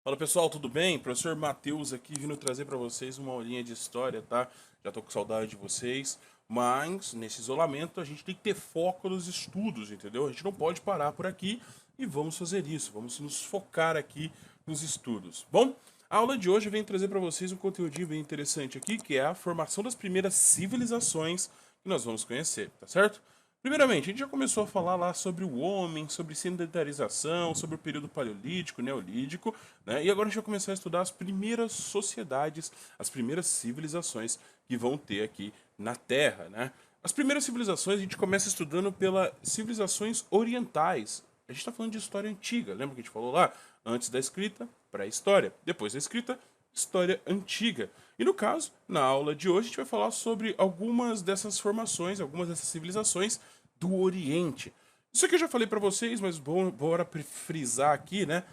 Fala pessoal, tudo bem? Professor Matheus aqui vindo trazer para vocês uma aulinha de história, tá? Já tô com saudade de vocês, mas nesse isolamento a gente tem que ter foco nos estudos, entendeu? A gente não pode parar por aqui e vamos fazer isso, vamos nos focar aqui nos estudos. Bom, a aula de hoje vem trazer para vocês um conteúdinho bem interessante aqui, que é a formação das primeiras civilizações que nós vamos conhecer, tá certo? Primeiramente, a gente já começou a falar lá sobre o homem, sobre sedentarização, sobre o período paleolítico, neolítico, né? E agora a gente vai começar a estudar as primeiras sociedades, as primeiras civilizações que vão ter aqui na Terra, né? As primeiras civilizações a gente começa estudando pelas civilizações orientais. A gente está falando de história antiga, lembra que a gente falou lá? Antes da escrita, pré-história. Depois da escrita, história antiga. E no caso, na aula de hoje, a gente vai falar sobre algumas dessas formações, algumas dessas civilizações do Oriente. Isso aqui eu já falei para vocês, mas bora frisar aqui, né?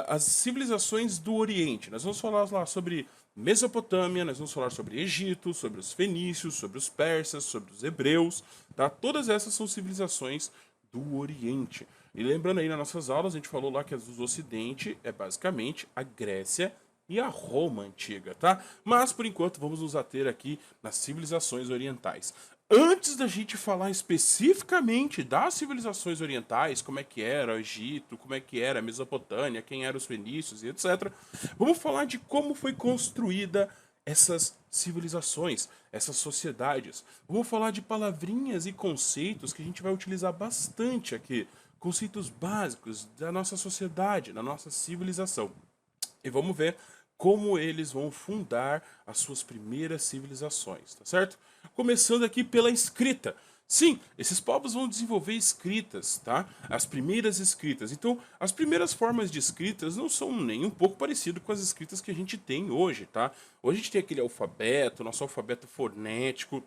As civilizações do Oriente. Nós vamos falar lá sobre Mesopotâmia, nós vamos falar sobre Egito, sobre os fenícios, sobre os persas, sobre os hebreus, tá? Todas essas são civilizações do Oriente. E lembrando aí nas nossas aulas, a gente falou lá que as do Ocidente é basicamente a Grécia e a Roma antiga, tá? Mas por enquanto vamos nos ater aqui nas civilizações orientais. Antes da gente falar especificamente das civilizações orientais, como é que era o Egito, como é que era a Mesopotâmia, quem eram os fenícios e etc., vamos falar de como foi construída essas civilizações, essas sociedades. Vamos falar de palavrinhas e conceitos que a gente vai utilizar bastante aqui, conceitos básicos da nossa sociedade, da nossa civilização. E vamos ver como eles vão fundar as suas primeiras civilizações, tá certo? Começando aqui pela escrita. Sim, esses povos vão desenvolver escritas, tá? As primeiras escritas. Então, as primeiras formas de escritas não são nem um pouco parecidas com as escritas que a gente tem hoje, tá? Hoje a gente tem aquele alfabeto, nosso alfabeto fonético.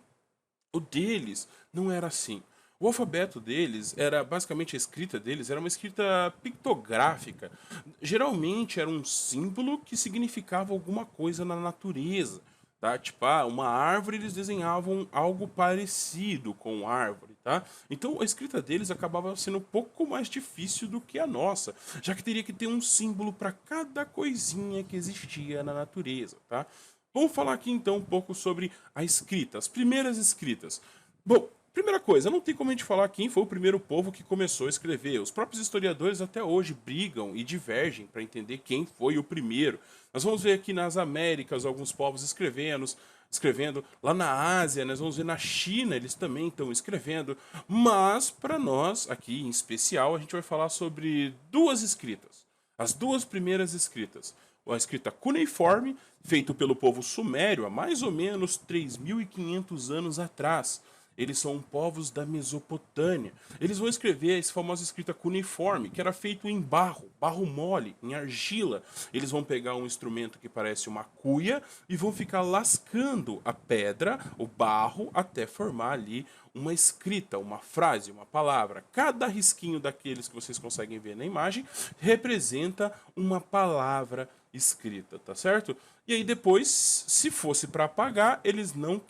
O deles não era assim. O alfabeto deles era basicamente a escrita deles era uma escrita pictográfica. Geralmente era um símbolo que significava alguma coisa na natureza, tá? Tipo, uma árvore eles desenhavam algo parecido com árvore, tá? Então a escrita deles acabava sendo um pouco mais difícil do que a nossa, já que teria que ter um símbolo para cada coisinha que existia na natureza, tá? Vamos falar aqui então um pouco sobre a escrita, as primeiras escritas. Bom, primeira coisa, não tem como a gente falar quem foi o primeiro povo que começou a escrever. Os próprios historiadores até hoje brigam e divergem para entender quem foi o primeiro. Nós vamos ver aqui nas Américas alguns povos escrevendo. Lá na Ásia, nós vamos ver na China, eles também estão escrevendo. Mas, para nós, aqui em especial, a gente vai falar sobre duas escritas. As duas primeiras escritas. A escrita cuneiforme, feito pelo povo sumério há mais ou menos 3.500 anos atrás. Eles são povos da Mesopotâmia. Eles vão escrever essa famosa escrita cuneiforme, que era feito em barro, barro mole, em argila. Eles vão pegar um instrumento que parece uma cuia e vão ficar lascando a pedra, o barro, até formar ali uma escrita, uma frase, uma palavra. Cada risquinho daqueles que vocês conseguem ver na imagem representa uma palavra escrita, tá certo? E aí depois, se fosse para apagar, eles não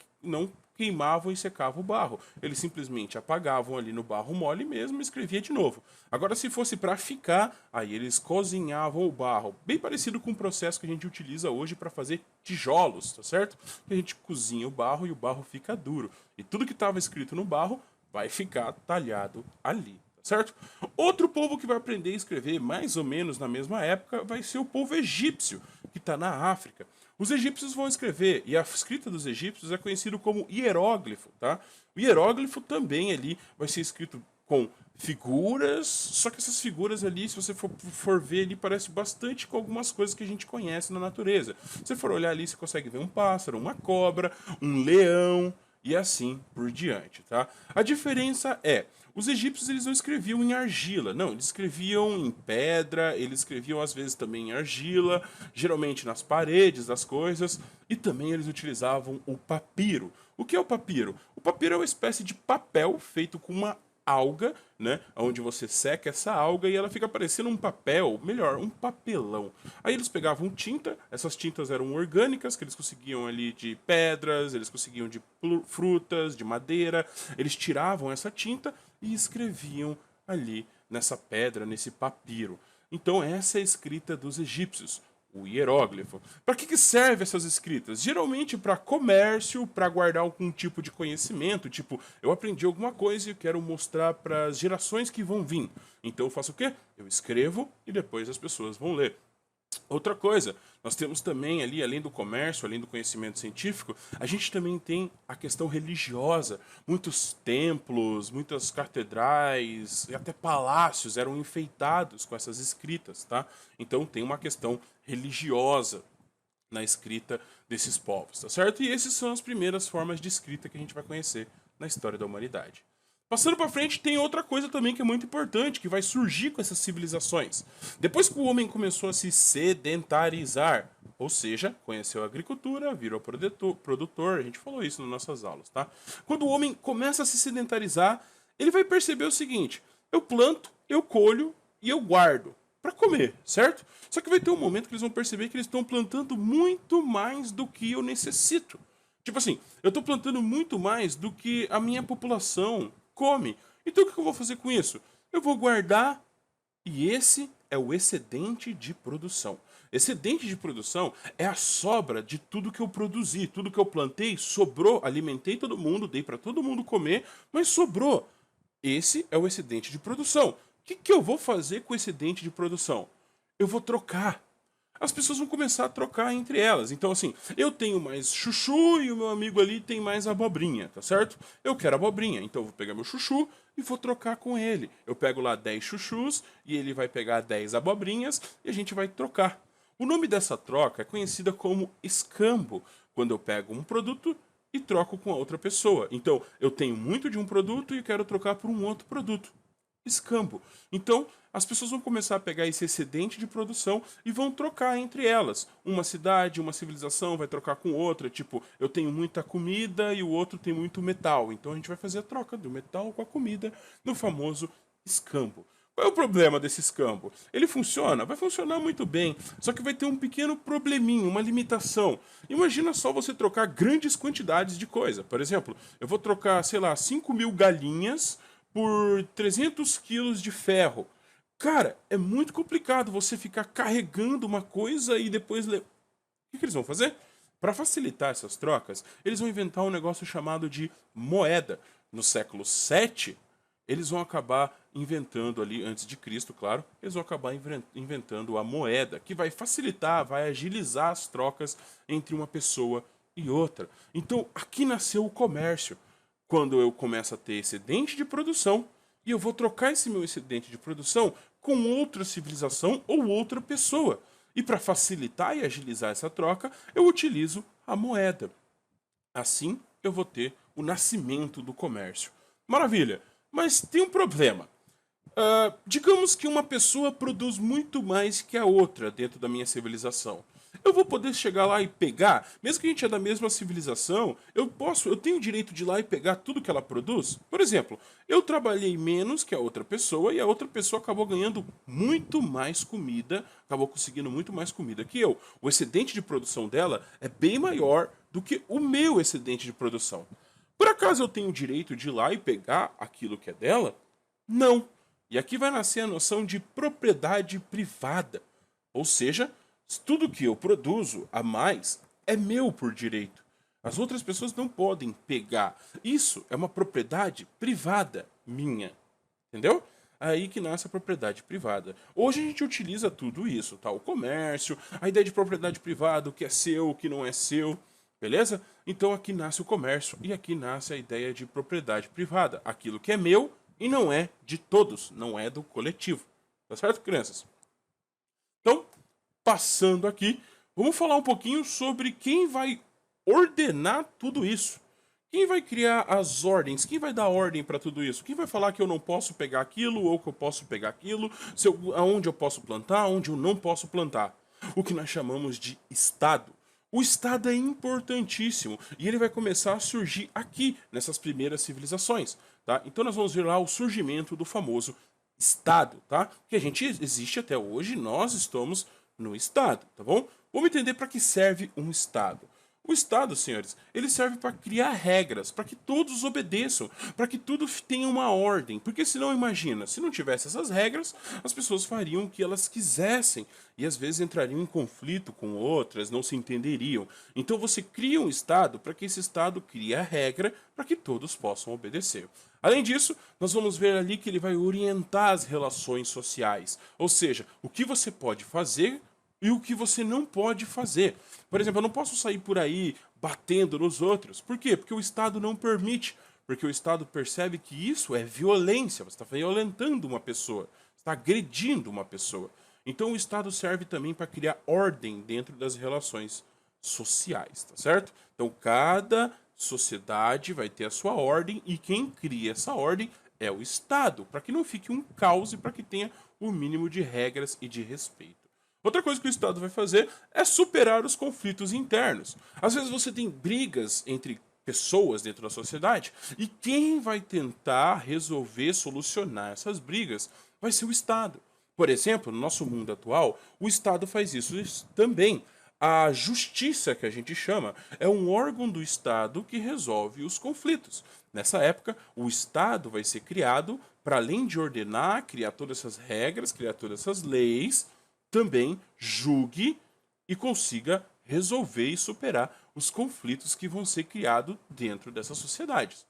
queimavam e secavam o barro. Eles simplesmente apagavam ali no barro mole mesmo e escrevia de novo. Agora, se fosse para ficar, aí eles cozinhavam o barro. Bem parecido com o processo que a gente utiliza hoje para fazer tijolos, tá certo? Que a gente cozinha o barro e o barro fica duro. E tudo que estava escrito no barro vai ficar talhado ali. Certo? Outro povo que vai aprender a escrever mais ou menos na mesma época vai ser o povo egípcio, que está na África. Os egípcios vão escrever, e a escrita dos egípcios é conhecido como hieróglifo, tá? O hieróglifo também ali vai ser escrito com figuras, só que essas figuras ali, se você for ver ali, parece bastante com algumas coisas que a gente conhece na natureza. Se você for olhar ali, você consegue ver um pássaro, uma cobra, um leão, e assim por diante, tá? A diferença é, os egípcios eles não escreviam em argila, não, eles escreviam em pedra, eles escreviam às vezes também em argila, geralmente nas paredes das coisas, e também eles utilizavam o papiro. O que é o papiro? O papiro é uma espécie de papel feito com uma alga, né? Onde você seca essa alga e ela fica parecendo um papel, melhor, um papelão. Aí eles pegavam tinta, essas tintas eram orgânicas, que eles conseguiam ali de pedras, eles conseguiam de frutas, de madeira, eles tiravam essa tinta e escreviam ali nessa pedra, nesse papiro. Então essa é a escrita dos egípcios, o hieróglifo. Para que serve essas escritas? Geralmente para comércio, para guardar algum tipo de conhecimento, tipo, eu aprendi alguma coisa e quero mostrar para as gerações que vão vir. Então eu faço o quê? Eu escrevo e depois as pessoas vão ler. Outra coisa, nós temos também ali, além do comércio, além do conhecimento científico, a gente também tem a questão religiosa. Muitos templos, muitas catedrais e até palácios eram enfeitados com essas escritas, tá? Então tem uma questão religiosa na escrita desses povos, tá certo? E essas são as primeiras formas de escrita que a gente vai conhecer na história da humanidade. Passando para frente, tem outra coisa também que é muito importante, que vai surgir com essas civilizações. Depois que o homem começou a se sedentarizar, ou seja, conheceu a agricultura, virou produtor, a gente falou isso nas nossas aulas, tá? Quando o homem começa a se sedentarizar, ele vai perceber o seguinte: eu planto, eu colho e eu guardo para comer, certo? Só que vai ter um momento que eles vão perceber que eles estão plantando muito mais do que eu necessito. Tipo assim, eu estou plantando muito mais do que a minha população come. Então o que eu vou fazer com isso? Eu vou guardar, e esse é o excedente de produção. Excedente de produção é a sobra de tudo que eu produzi, tudo que eu plantei, sobrou, alimentei todo mundo, dei para todo mundo comer, mas sobrou. Esse é o excedente de produção. O que eu vou fazer com o excedente de produção? Eu vou trocar. As pessoas vão começar a trocar entre elas. Então, assim, eu tenho mais chuchu e o meu amigo ali tem mais abobrinha, tá certo? Eu quero abobrinha, então eu vou pegar meu chuchu e vou trocar com ele. Eu pego lá 10 chuchus e ele vai pegar 10 abobrinhas e a gente vai trocar. O nome dessa troca é conhecida como escambo, quando eu pego um produto e troco com a outra pessoa. Então, eu tenho muito de um produto e quero trocar por um outro produto. Escambo. Então, as pessoas vão começar a pegar esse excedente de produção e vão trocar entre elas. Uma cidade, uma civilização vai trocar com outra. Tipo, eu tenho muita comida e o outro tem muito metal. Então a gente vai fazer a troca do metal com a comida no famoso escambo. Qual é o problema desse escambo? Ele funciona? Vai funcionar muito bem, só que vai ter um pequeno probleminha, uma limitação. Imagina só você trocar grandes quantidades de coisa. Por exemplo, eu vou trocar, sei lá, 5.000 galinhas por 300 quilos de ferro. Cara, é muito complicado você ficar carregando uma coisa e depois... O que eles vão fazer? Para facilitar essas trocas, eles vão inventar um negócio chamado de moeda. No século 7, eles vão acabar inventando ali, antes de Cristo, claro, eles vão acabar inventando a moeda, que vai facilitar, vai agilizar as trocas entre uma pessoa e outra. Então, aqui nasceu o comércio. Quando eu começo a ter excedente de produção, e eu vou trocar esse meu excedente de produção com outra civilização ou outra pessoa. E para facilitar e agilizar essa troca, eu utilizo a moeda. Assim, eu vou ter o nascimento do comércio. Maravilha, mas tem um problema. Digamos que uma pessoa produz muito mais que a outra dentro da minha civilização. Eu vou poder chegar lá e pegar, mesmo que a gente é da mesma civilização, eu tenho o direito de ir lá e pegar tudo que ela produz? Por exemplo, eu trabalhei menos que a outra pessoa e a outra pessoa acabou ganhando muito mais comida, acabou conseguindo muito mais comida que eu. O excedente de produção dela é bem maior do que o meu excedente de produção. Por acaso eu tenho o direito de ir lá e pegar aquilo que é dela? Não. E aqui vai nascer a noção de propriedade privada. Ou seja, tudo que eu produzo a mais é meu por direito. As outras pessoas não podem pegar. Isso é uma propriedade privada minha. Entendeu? Aí que nasce a propriedade privada. Hoje a gente utiliza tudo isso, tá? O comércio, a ideia de propriedade privada, o que é seu, o que não é seu, beleza? Então aqui nasce o comércio e aqui nasce a ideia de propriedade privada. Aquilo que é meu e não é de todos, não é do coletivo. Tá certo, crianças? Então, passando aqui, vamos falar um pouquinho sobre quem vai ordenar tudo isso. Quem vai criar as ordens? Quem vai dar ordem para tudo isso? Quem vai falar que eu não posso pegar aquilo ou que eu posso pegar aquilo? Aonde eu posso plantar, onde eu não posso plantar? O que nós chamamos de Estado. O Estado é importantíssimo e ele vai começar a surgir aqui, nessas primeiras civilizações. Tá? Então nós vamos ver lá o surgimento do famoso Estado, tá? Que a gente existe até hoje, nós estamos no Estado, tá bom? Vamos entender para que serve um Estado. O O Estado, senhores, ele serve para criar regras, para que todos obedeçam, para que tudo tenha uma ordem. Porque senão, imagina, se não tivesse essas regras, as pessoas fariam o que elas quisessem e às vezes entrariam em conflito com outras, não se entenderiam. Então você cria um Estado para que esse Estado crie a regra para que todos possam obedecer. Além disso, nós vamos ver ali que ele vai orientar as relações sociais, ou seja, o que você pode fazer e o que você não pode fazer. Por exemplo, eu não posso sair por aí batendo nos outros. Por quê? Porque o Estado não permite. Porque o Estado percebe que isso é violência. Você está violentando uma pessoa. Está agredindo uma pessoa. Então o Estado serve também para criar ordem dentro das relações sociais, tá certo? Então cada sociedade vai ter a sua ordem e quem cria essa ordem é o Estado, para que não fique um caos e para que tenha o mínimo de regras e de respeito. Outra coisa que o Estado vai fazer é superar os conflitos internos. Às vezes você tem brigas entre pessoas dentro da sociedade e quem vai tentar resolver, solucionar essas brigas vai ser o Estado. Por exemplo, no nosso mundo atual, o Estado faz isso também. A justiça, que a gente chama, é um órgão do Estado que resolve os conflitos. Nessa época, o Estado vai ser criado para, além de ordenar, criar todas essas regras, criar todas essas leis, também julgue e consiga resolver e superar os conflitos que vão ser criados dentro dessas sociedades.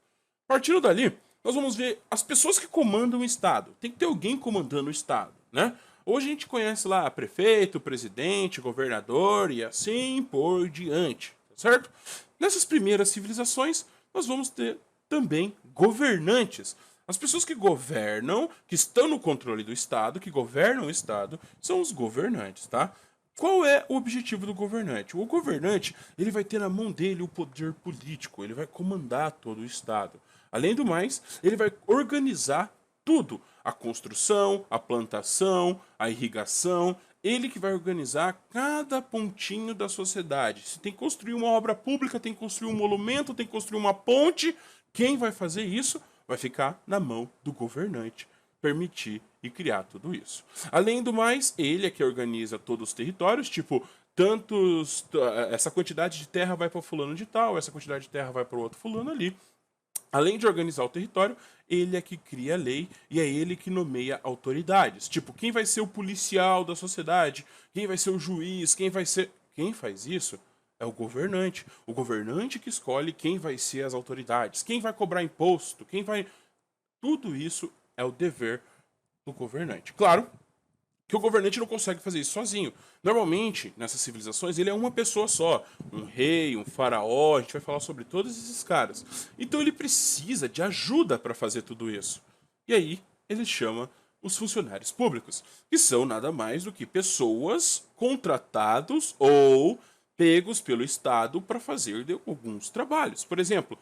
Partindo dali, nós vamos ver as pessoas que comandam o Estado. Tem que ter alguém comandando o Estado, né? Hoje a gente conhece lá prefeito, presidente, governador e assim por diante, tá certo? Nessas primeiras civilizações, nós vamos ter também governantes. As pessoas que governam, que estão no controle do Estado, que governam o Estado, são os governantes, tá? Qual é o objetivo do governante? O governante, ele vai ter na mão dele o poder político, ele vai comandar todo o Estado. Além do mais, ele vai organizar tudo, a construção, a plantação, a irrigação, ele que vai organizar cada pontinho da sociedade. Se tem que construir uma obra pública, tem que construir um monumento, tem que construir uma ponte, quem vai fazer isso vai ficar na mão do governante permitir e criar tudo isso. Além do mais, ele é que organiza todos os territórios, tipo, essa quantidade de terra vai para fulano de tal, essa quantidade de terra vai para o outro fulano ali. Além de organizar o território, ele é que cria a lei e é ele que nomeia autoridades. Tipo, quem vai ser o policial da sociedade, quem vai ser o juiz, quem vai ser... Quem faz isso é o governante. O governante que escolhe quem vai ser as autoridades, quem vai cobrar imposto, quem vai... Tudo isso é o dever do governante. Claro que o governante não consegue fazer isso sozinho. Normalmente, nessas civilizações, ele é uma pessoa só. Um rei, um faraó, a gente vai falar sobre todos esses caras. Então ele precisa de ajuda para fazer tudo isso. E aí, ele chama os funcionários públicos, que são nada mais do que pessoas contratados ou pegos pelo Estado para fazer alguns trabalhos. Por exemplo,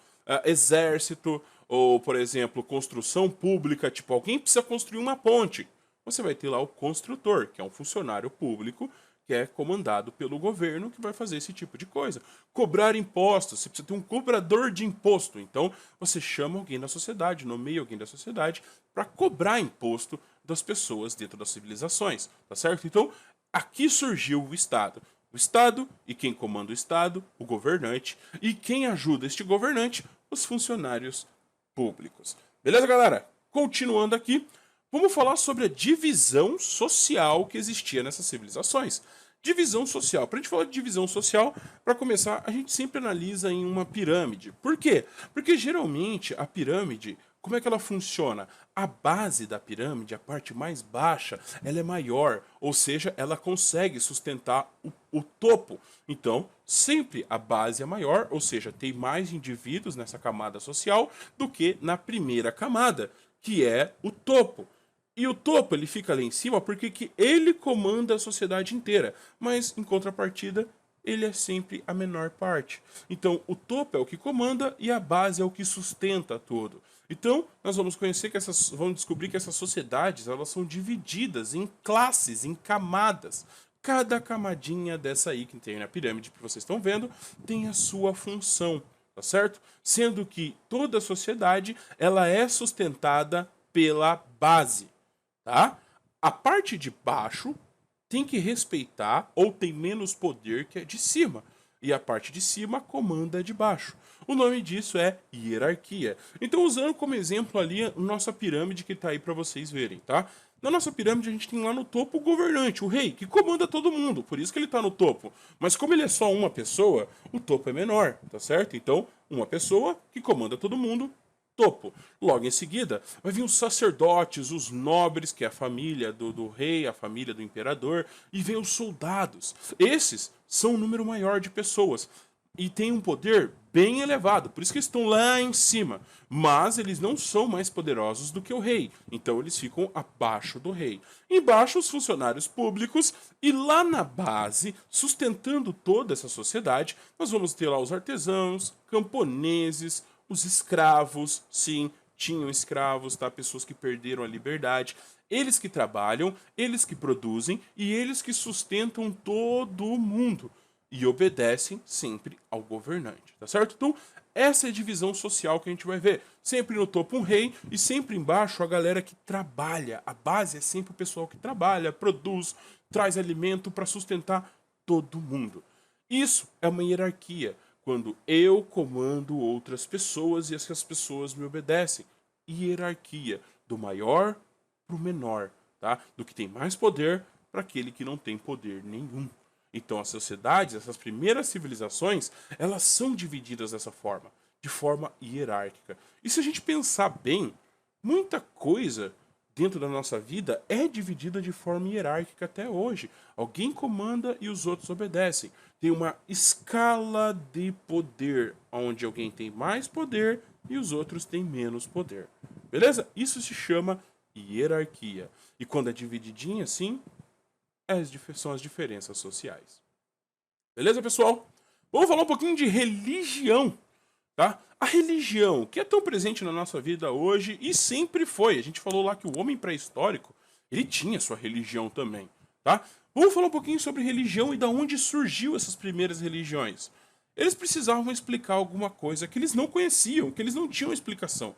exército, ou, por exemplo, construção pública, tipo, alguém precisa construir uma ponte. Você vai ter lá o construtor, que é um funcionário público, que é comandado pelo governo, que vai fazer esse tipo de coisa. Cobrar impostos, você precisa ter um cobrador de imposto. Então, você chama alguém da sociedade, nomeia alguém da sociedade, para cobrar imposto das pessoas dentro das civilizações, tá certo? Então, aqui surgiu o Estado. O Estado e quem comanda o Estado, o governante, e quem ajuda este governante, os funcionários públicos. Beleza, galera? Continuando aqui, vamos falar sobre a divisão social que existia nessas civilizações. Divisão social. Para a gente falar de divisão social, para começar, a gente sempre analisa em uma pirâmide. Por quê? Porque geralmente a pirâmide, como é que ela funciona? A base da pirâmide, a parte mais baixa, ela é maior, ou seja, ela consegue sustentar o topo. Então, sempre a base é maior, ou seja, tem mais indivíduos nessa camada social do que na primeira camada, que é o topo. E o topo ele fica lá em cima porque que ele comanda a sociedade inteira, mas em contrapartida ele é sempre a menor parte. Então o topo é o que comanda e a base é o que sustenta tudo. Então nós vamos conhecer que vamos descobrir que essas sociedades elas são divididas em classes, em camadas. Cada camadinha dessa aí que tem na pirâmide que vocês estão vendo tem a sua função, tá certo? Sendo que toda a sociedade ela é sustentada pela base. Tá? A parte de baixo tem que respeitar ou tem menos poder que a de cima. e a parte de cima comanda a de baixo. O nome disso é hierarquia. Então, usando como exemplo ali a nossa pirâmide que está aí para vocês verem, tá? Na nossa pirâmide, a gente tem lá no topo o governante, o rei, que comanda todo mundo, por isso que ele está no topo. Mas como ele é só uma pessoa, o topo é menor, tá certo? Então, uma pessoa que comanda todo mundo, topo. Logo em seguida, vai vir os sacerdotes, os nobres, que é a família do rei, a família do imperador, e vem os soldados. Esses são um número maior de pessoas e têm um poder bem elevado, por isso que estão lá em cima. Mas eles não são mais poderosos do que o rei, então eles ficam abaixo do rei. Embaixo, os funcionários públicos, e lá na base, sustentando toda essa sociedade, nós vamos ter lá os artesãos, camponeses, os escravos, sim, tinham escravos, tá? Pessoas que perderam a liberdade. Eles que trabalham, eles que produzem e eles que sustentam todo mundo e obedecem sempre ao governante, tá certo? Então, essa é a divisão social que a gente vai ver. Sempre no topo um rei e sempre embaixo a galera que trabalha. A base é sempre o pessoal que trabalha, produz, traz alimento para sustentar todo mundo. Isso é uma hierarquia, quando eu comando outras pessoas e essas pessoas me obedecem. Hierarquia, do maior para o menor, tá? Do que tem mais poder para aquele que não tem poder nenhum. Então as sociedades, essas primeiras civilizações, elas são divididas dessa forma, de forma hierárquica. E se a gente pensar bem, muita coisa dentro da nossa vida é dividida de forma hierárquica até hoje. Alguém comanda e os outros obedecem. Tem uma escala de poder, onde alguém tem mais poder e os outros têm menos poder. Beleza? Isso se chama hierarquia. E quando é divididinho assim, são as diferenças sociais. Beleza, pessoal? Vamos falar um pouquinho de religião, tá? A religião, que é tão presente na nossa vida hoje e sempre foi. A gente falou lá que o homem pré-histórico, ele tinha sua religião também, tá? Vamos falar um pouquinho sobre religião e da onde surgiu essas primeiras religiões. Eles precisavam explicar alguma coisa que eles não conheciam, que eles não tinham explicação.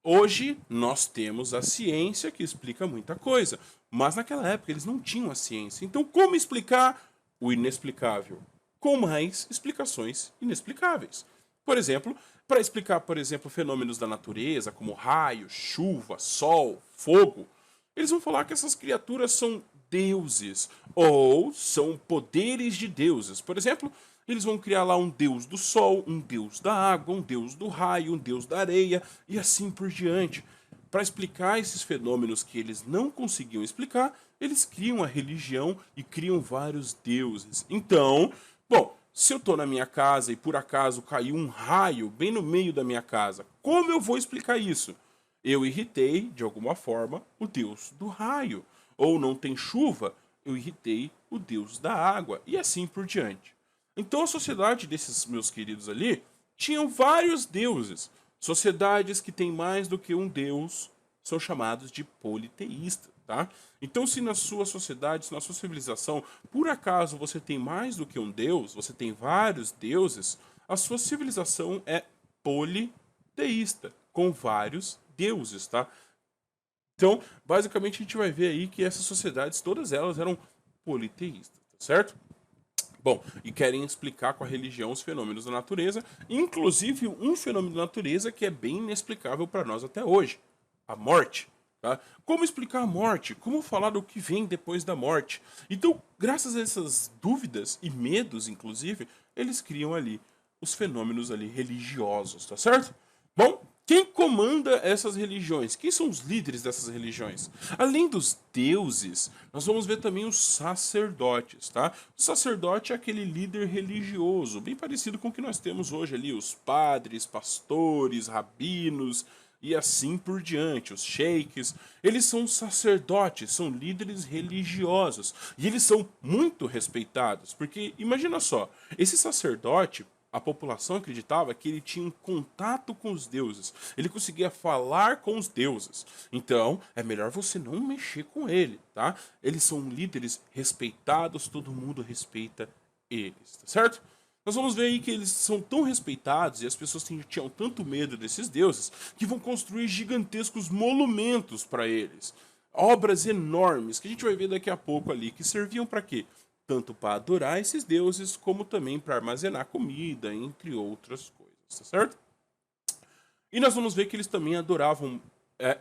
Hoje nós temos a ciência que explica muita coisa, mas naquela época eles não tinham a ciência. Então, como explicar o inexplicável? Com mais explicações inexplicáveis. Por exemplo, para explicar, por exemplo, fenômenos da natureza, como raio, chuva, sol, fogo, eles vão falar que essas criaturas são deuses ou são poderes de deuses. Por exemplo, eles vão criar lá um deus do sol, um deus da água, um deus do raio, um deus da areia e assim por diante. Para explicar esses fenômenos que eles não conseguiam explicar, eles criam a religião e criam vários deuses. Então, bom, se eu estou na minha casa e por acaso caiu um raio bem no meio da minha casa, como eu vou explicar isso? Eu irritei, de alguma forma, o deus do raio. Ou não tem chuva, eu irritei o deus da água e assim por diante. Então a sociedade desses meus queridos ali tinham vários deuses. Sociedades que têm mais do que um deus são chamados de politeístas, tá? Então se na sua sociedade, se na sua civilização, por acaso você tem mais do que um deus, você tem vários deuses, a sua civilização é politeísta, com vários deuses, tá? Então, basicamente a gente vai ver aí que essas sociedades, todas elas eram politeístas, tá certo? Bom, e querem explicar com a religião os fenômenos da natureza, inclusive um fenômeno da natureza que é bem inexplicável para nós até hoje, a morte. Tá? Como explicar a morte? Como falar do que vem depois da morte? Então, graças a essas dúvidas e medos, inclusive, eles criam ali os fenômenos ali religiosos, tá certo? Bom, quem comanda essas religiões? Quem são os líderes dessas religiões? Além dos deuses, nós vamos ver também os sacerdotes, tá? O sacerdote é aquele líder religioso, bem parecido com o que nós temos hoje ali, os padres, pastores, rabinos e assim por diante, os sheiks. Eles são sacerdotes, são líderes religiosos e eles são muito respeitados, porque imagina só, esse sacerdote, a população acreditava que ele tinha um contato com os deuses. Ele conseguia falar com os deuses. Então, é melhor você não mexer com ele, tá? Eles são líderes respeitados, todo mundo respeita eles, tá certo? Nós vamos ver aí que eles são tão respeitados e as pessoas tinham tanto medo desses deuses que vão construir gigantescos monumentos para eles. Obras enormes, que a gente vai ver daqui a pouco ali, que serviam para quê? tanto para adorar esses deuses, como também para armazenar comida, entre outras coisas, tá certo? E nós vamos ver que eles também adoravam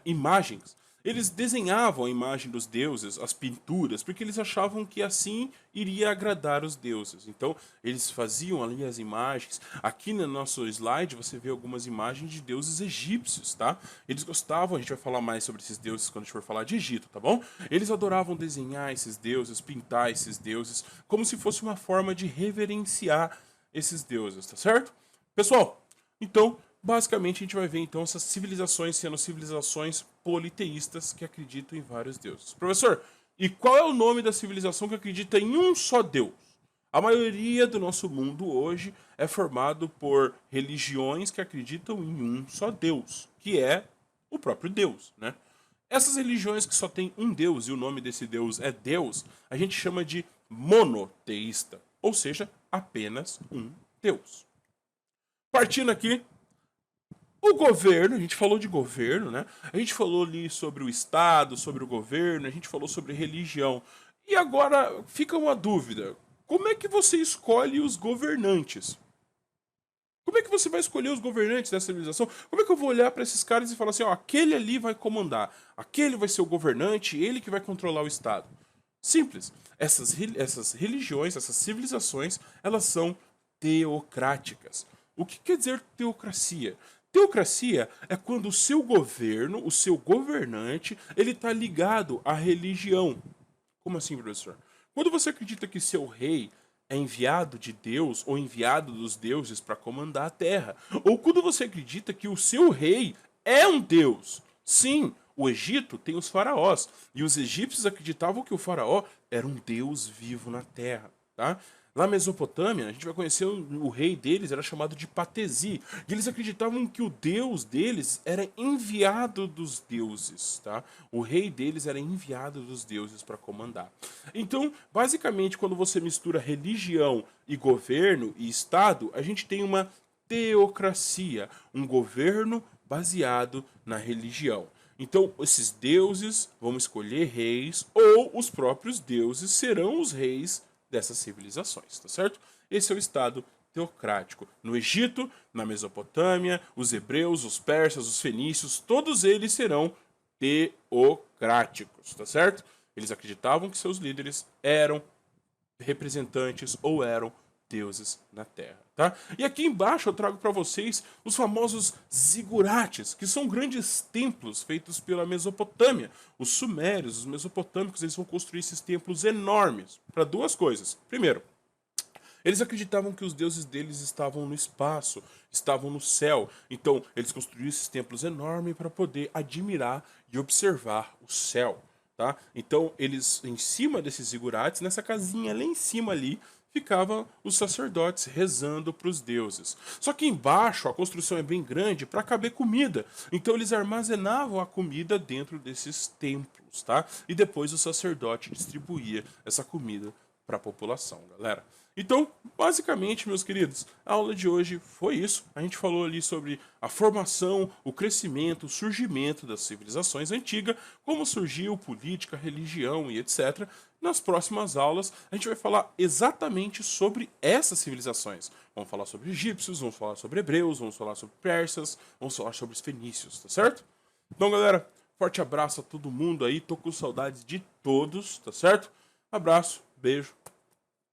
imagens. Eles desenhavam a imagem dos deuses, as pinturas, porque eles achavam que assim iria agradar os deuses. Então, eles faziam ali as imagens. Aqui no nosso slide você vê algumas imagens de deuses egípcios, tá? Eles gostavam, a gente vai falar mais sobre esses deuses quando a gente for falar de Egito, tá bom? Eles adoravam desenhar esses deuses, pintar esses deuses, como se fosse uma forma de reverenciar esses deuses, tá certo? Pessoal, então, basicamente, a gente vai ver então essas civilizações sendo civilizações politeístas que acreditam em vários deuses. Professor, e qual é o nome da civilização que acredita em um só Deus? A maioria do nosso mundo hoje é formado por religiões que acreditam em um só Deus, que é o próprio Deus, né? Essas religiões que só tem um Deus e o nome desse Deus é Deus, a gente chama de monoteísta, ou seja, apenas um Deus. Partindo aqui, o governo, a gente falou de governo, né? A gente falou ali sobre o Estado, sobre o governo, a gente falou sobre religião. E agora fica uma dúvida: como é que você escolhe os governantes? Como é que você vai escolher os governantes dessa civilização? Como é que eu vou olhar para esses caras e falar assim, ó, aquele ali vai comandar, aquele vai ser o governante, ele que vai controlar o Estado? Simples. Essas religiões, essas civilizações, elas são teocráticas. O que quer dizer teocracia? Teocracia é quando o seu governo, o seu governante, ele está ligado à religião. Como assim, professor? Quando você acredita que seu rei é enviado de Deus ou enviado dos deuses para comandar a terra, ou quando você acredita que o seu rei é um deus. Sim, o Egito tem os faraós, e os egípcios acreditavam que o faraó era um deus vivo na terra, tá? Lá na Mesopotâmia, a gente vai conhecer o rei deles, era chamado de Patesi. E eles acreditavam que o deus deles era enviado dos deuses, tá? O rei deles era enviado dos deuses para comandar. Então, basicamente, quando você mistura religião e governo e Estado, a gente tem uma teocracia, um governo baseado na religião. Então, esses deuses vão escolher reis, ou os próprios deuses serão os reis dessas civilizações, tá certo? Esse é o Estado teocrático. No Egito, na Mesopotâmia, os hebreus, os persas, os fenícios, todos eles serão teocráticos, tá certo? Eles acreditavam que seus líderes eram representantes ou eram deuses na Terra, tá? E aqui embaixo eu trago para vocês os famosos zigurates, que são grandes templos feitos pela Mesopotâmia. Os sumérios, os mesopotâmicos, eles vão construir esses templos enormes para duas coisas. Primeiro, eles acreditavam que os deuses deles estavam no espaço, estavam no céu. Então, eles construíram esses templos enormes para poder admirar e observar o céu, tá? Então, eles, em cima desses zigurates, nessa casinha lá em cima ali, ficavam os sacerdotes rezando para os deuses. Só que embaixo a construção é bem grande para caber comida. Então eles armazenavam a comida dentro desses templos, tá? E depois o sacerdote distribuía essa comida para a população, galera. Então, basicamente, meus queridos, a aula de hoje foi isso. A gente falou ali sobre a formação, o crescimento, o surgimento das civilizações antigas, como surgiu política, religião e etc. Nas próximas aulas, a gente vai falar exatamente sobre essas civilizações. Vamos falar sobre egípcios, vamos falar sobre hebreus, vamos falar sobre persas, vamos falar sobre os fenícios, tá certo? Então, galera, forte abraço a todo mundo aí. Tô com saudades de todos, tá certo? Abraço, beijo,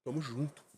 tamo junto.